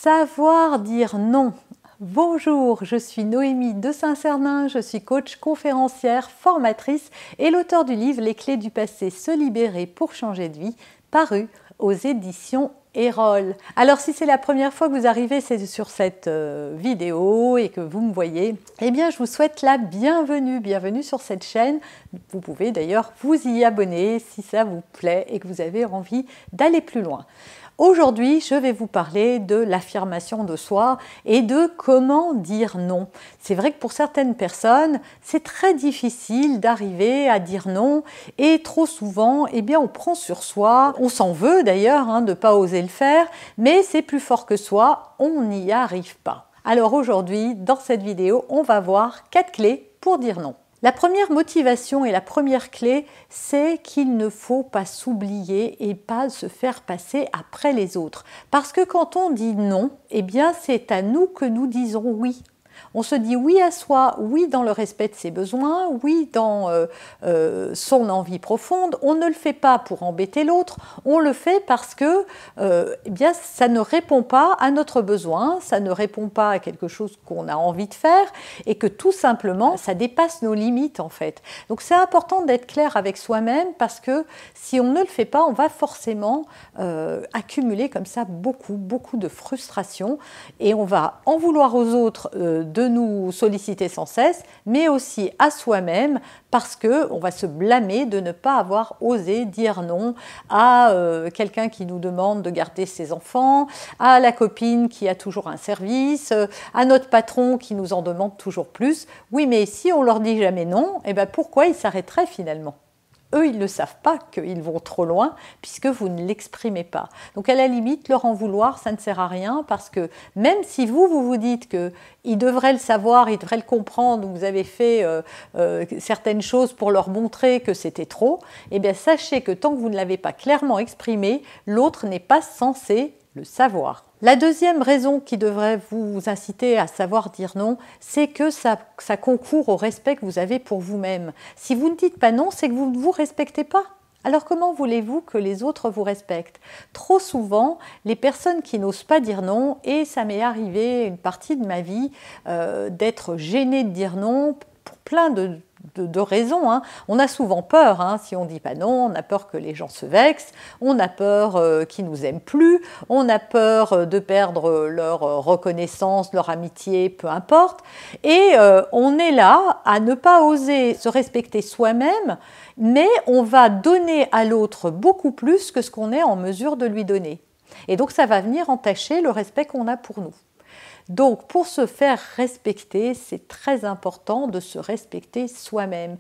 Savoir dire non. Bonjour, je suis Noémie de Saint-Cernin, je suis coach, conférencière, formatrice et l'auteur du livre Les clés du passé, se libérer pour changer de vie, paru aux éditions Erol. Alors si c'est la première fois que vous arrivez sur cette vidéo et que vous me voyez, eh bien je vous souhaite la bienvenue, bienvenue sur cette chaîne. Vous pouvez d'ailleurs vous y abonner si ça vous plaît et que vous avez envie d'aller plus loin. Aujourd'hui, je vais vous parler de l'affirmation de soi et de comment dire non. C'est vrai que pour certaines personnes, c'est très difficile d'arriver à dire non et trop souvent, eh bien, on prend sur soi, on s'en veut d'ailleurs de ne pas oser le faire, mais c'est plus fort que soi, on n'y arrive pas. Alors aujourd'hui, dans cette vidéo, on va voir 4 clés pour dire non. La première motivation et la première clé, c'est qu'il ne faut pas s'oublier et pas se faire passer après les autres. Parce que quand on dit non, eh bien c'est à nous que nous disons oui. On se dit oui à soi, oui dans le respect de ses besoins, oui dans son envie profonde. On ne le fait pas pour embêter l'autre, on le fait parce que eh bien, ça ne répond pas à notre besoin, ça ne répond pas à quelque chose qu'on a envie de faire et que tout simplement, ça dépasse nos limites en fait. Donc c'est important d'être clair avec soi-même parce que si on ne le fait pas, on va forcément accumuler comme ça beaucoup de frustration et on va en vouloir aux autres de nous solliciter sans cesse, mais aussi à soi-même parce qu'on va se blâmer de ne pas avoir osé dire non à quelqu'un qui nous demande de garder ses enfants, à la copine qui a toujours un service, à notre patron qui nous en demande toujours plus. Oui, mais si on leur dit jamais non, eh bien pourquoi ils s'arrêteraient finalement ? Eux, ils ne savent pas qu'ils vont trop loin puisque vous ne l'exprimez pas. Donc à la limite, leur en vouloir, ça ne sert à rien parce que même si vous dites qu'ils devraient le savoir, ils devraient le comprendre, vous avez fait certaines choses pour leur montrer que c'était trop, eh bien sachez que tant que vous ne l'avez pas clairement exprimé, l'autre n'est pas censé le savoir. La deuxième raison qui devrait vous inciter à savoir dire non, c'est que ça concourt au respect que vous avez pour vous-même. Si vous ne dites pas non, c'est que vous ne vous respectez pas. Alors comment voulez-vous que les autres vous respectent ? Trop souvent, les personnes qui n'osent pas dire non, et ça m'est arrivé une partie de ma vie, d'être gênée de dire non pour plein de raisons. On a souvent peur, si on ne dit pas non, on a peur que les gens se vexent, on a peur qu'ils ne nous aiment plus, on a peur de perdre leur reconnaissance, leur amitié, peu importe. Et on est là à ne pas oser se respecter soi-même, mais on va donner à l'autre beaucoup plus que ce qu'on est en mesure de lui donner. Et donc ça va venir entacher le respect qu'on a pour nous. Donc, pour se faire respecter, c'est très important de se respecter soi-même.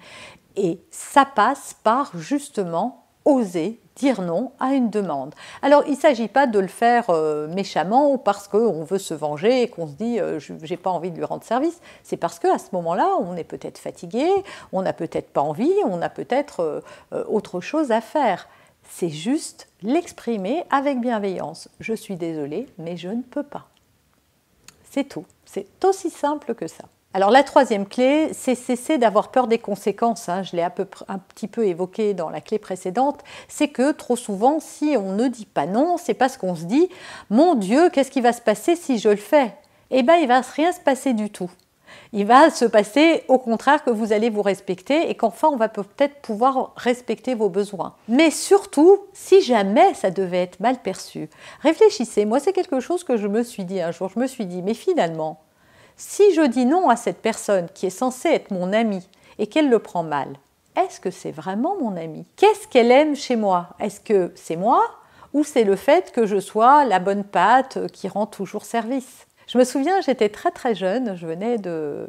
Et ça passe par, justement, oser dire non à une demande. Alors, il ne s'agit pas de le faire méchamment ou parce qu'on veut se venger et qu'on se dit « je n'ai pas envie de lui rendre service ». C'est parce qu'à ce moment-là, on est peut-être fatigué, on n'a peut-être pas envie, on a peut-être autre chose à faire. C'est juste l'exprimer avec bienveillance. Je suis désolée, mais je ne peux pas. C'est tout. C'est aussi simple que ça. Alors la troisième clé, c'est cesser d'avoir peur des conséquences. Je l'ai un petit peu évoqué dans la clé précédente. C'est que trop souvent, si on ne dit pas non, c'est parce qu'on se dit « Mon Dieu, qu'est-ce qui va se passer si je le fais ?» Eh bien, il ne va rien se passer du tout. Il va se passer au contraire que vous allez vous respecter et qu'enfin on va peut-être pouvoir respecter vos besoins. Mais surtout, si jamais ça devait être mal perçu, réfléchissez. Moi, c'est quelque chose que je me suis dit un jour. Je me suis dit, mais finalement, si je dis non à cette personne qui est censée être mon amie et qu'elle le prend mal, est-ce que c'est vraiment mon amie ? Qu'est-ce qu'elle aime chez moi ? Est-ce que c'est moi ou c'est le fait que je sois la bonne pâte qui rend toujours service ? Je me souviens, j'étais très jeune, je venais de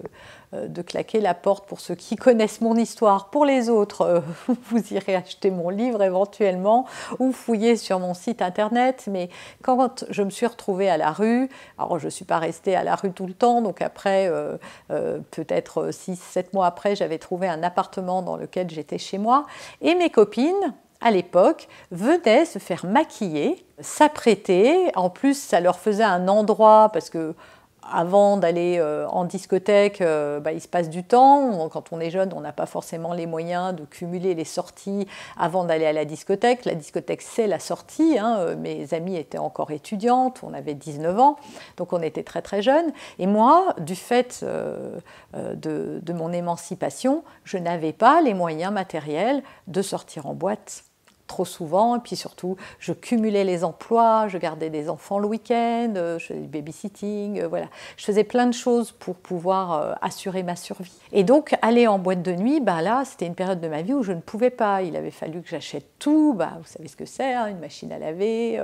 claquer la porte pour ceux qui connaissent mon histoire. Pour les autres, vous irez acheter mon livre éventuellement ou fouiller sur mon site internet. Mais quand je me suis retrouvée à la rue, alors je ne suis pas restée à la rue tout le temps, donc après, peut-être 6-7 mois après, j'avais trouvé un appartement dans lequel j'étais chez moi. Et mes copines, à l'époque, venaient se faire maquiller, s'apprêter. En plus, ça leur faisait un endroit, parce que avant d'aller en discothèque, il se passe du temps. Quand on est jeune, on n'a pas forcément les moyens de cumuler les sorties avant d'aller à la discothèque. La discothèque, c'est la sortie. Hein. Mes amies étaient encore étudiantes, on avait 19 ans, donc on était très très jeunes. Et moi, du fait de mon émancipation, je n'avais pas les moyens matériels de sortir en boîte trop souvent, et puis surtout, je cumulais les emplois, je gardais des enfants le week-end, je faisais du babysitting, voilà. Je faisais plein de choses pour pouvoir assurer ma survie. Et donc, aller en boîte de nuit, là, c'était une période de ma vie où je ne pouvais pas. Il avait fallu que j'achète tout, vous savez ce que c'est, hein, une machine à laver,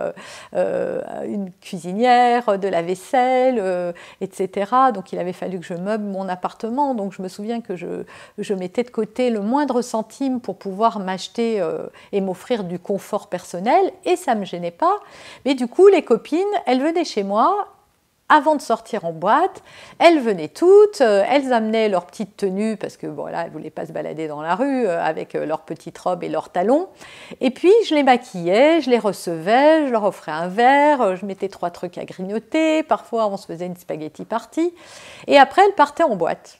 une cuisinière, de la vaisselle, etc. Donc, il avait fallu que je meuble mon appartement. Donc, je me souviens que je mettais de côté le moindre centime pour pouvoir m'acheter et m'offrir du confort personnel, et ça ne me gênait pas. Mais du coup, les copines, elles venaient chez moi avant de sortir en boîte, elles venaient toutes, elles amenaient leur petite tenue, parce que voilà, elles ne voulaient pas se balader dans la rue avec leurs petites robes et leurs talons. Et puis, je les maquillais, je les recevais, je leur offrais un verre, je mettais 3 trucs à grignoter, parfois on se faisait une spaghetti party, et après, elles partaient en boîte.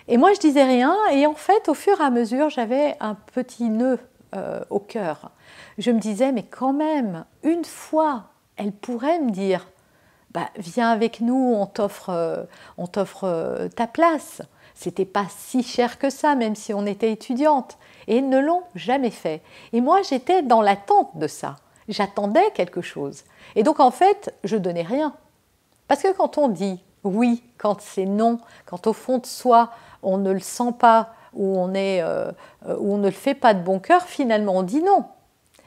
Et moi, je disais rien, et en fait, au fur et à mesure, j'avais un petit nœud au cœur. Je me disais, mais quand même, une fois, elle pourrait me dire, viens avec nous, on t'offre ta place. C'était pas si cher que ça, même si on était étudiante. Et ils ne l'ont jamais fait. Et moi, j'étais dans l'attente de ça. J'attendais quelque chose. Et donc, en fait, je donnais rien. Parce que quand on dit oui, quand c'est non, quand au fond de soi, on ne le sent pas, où on ne le fait pas de bon cœur, finalement on dit non.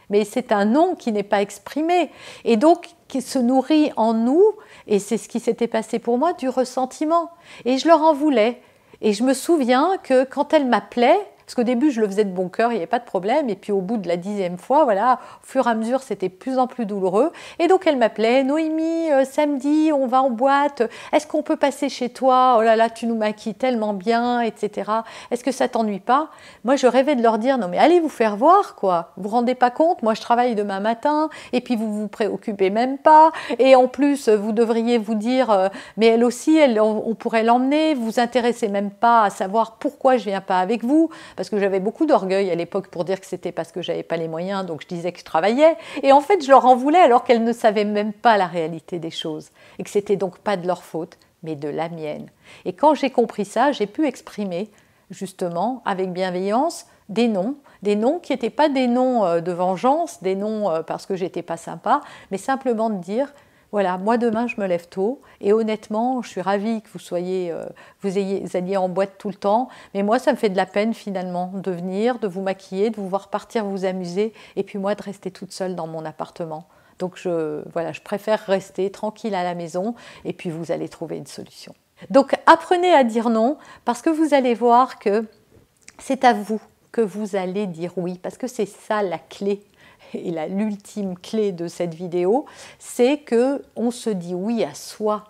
Mais c'est un non qui n'est pas exprimé, et donc qui se nourrit en nous, et c'est ce qui s'était passé pour moi, du ressentiment. Et je leur en voulais. Et je me souviens que quand elles m'appelaient, parce qu'au début je le faisais de bon cœur, il n'y avait pas de problème, et puis au bout de la 10e fois, voilà, au fur et à mesure c'était de plus en plus douloureux, et donc elles m'appelaient, Noémie, samedi on va en boîte, est-ce qu'on peut passer chez toi, oh là là tu nous maquilles tellement bien, etc. Est-ce que ça t'ennuie pas? Moi je rêvais de leur dire, non mais allez vous faire voir quoi, vous vous rendez pas compte, moi je travaille demain matin, et puis vous vous préoccupez même pas, et en plus vous devriez vous dire, mais elle aussi, on pourrait l'emmener, vous vous intéressez même pas à savoir pourquoi je viens pas avec vous, parce que j'avais beaucoup d'orgueil à l'époque pour dire que c'était parce que j'avais pas les moyens, donc je disais que je travaillais. Et en fait, je leur en voulais alors qu'elles ne savaient même pas la réalité des choses. Et que c'était donc pas de leur faute, mais de la mienne. Et quand j'ai compris ça, j'ai pu exprimer, justement, avec bienveillance, des noms qui n'étaient pas des noms de vengeance, des noms parce que j'étais pas sympa, mais simplement de dire, voilà, moi demain je me lève tôt et honnêtement je suis ravie que vous alliez en boîte tout le temps, mais moi ça me fait de la peine finalement de venir, de vous maquiller, de vous voir partir vous amuser et puis moi de rester toute seule dans mon appartement. Donc je préfère rester tranquille à la maison et puis vous allez trouver une solution. Donc apprenez à dire non parce que vous allez voir que c'est à vous que vous allez dire oui parce que c'est ça la clé. Et l'ultime clé de cette vidéo, c'est qu'on se dit oui à soi,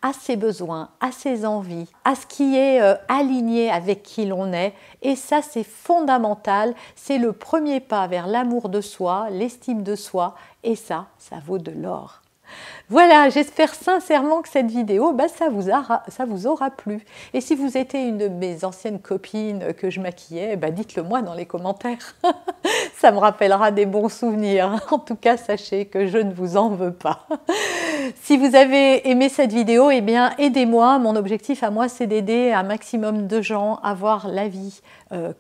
à ses besoins, à ses envies, à ce qui est aligné avec qui l'on est. Et ça, c'est fondamental. C'est le premier pas vers l'amour de soi, l'estime de soi. Et ça vaut de l'or. Voilà, j'espère sincèrement que cette vidéo, ça vous aura plu. Et si vous étiez une de mes anciennes copines que je maquillais, dites-le moi dans les commentaires. Ça me rappellera des bons souvenirs. En tout cas, sachez que je ne vous en veux pas. Si vous avez aimé cette vidéo, eh bien, aidez-moi. Mon objectif à moi, c'est d'aider un maximum de gens à voir la vie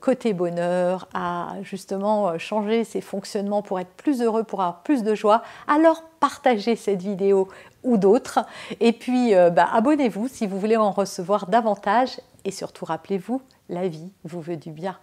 côté bonheur, à justement changer ses fonctionnements pour être plus heureux, pour avoir plus de joie. Alors, partagez cette vidéo ou d'autres. Et puis, abonnez-vous si vous voulez en recevoir davantage. Et surtout, rappelez-vous, la vie vous veut du bien.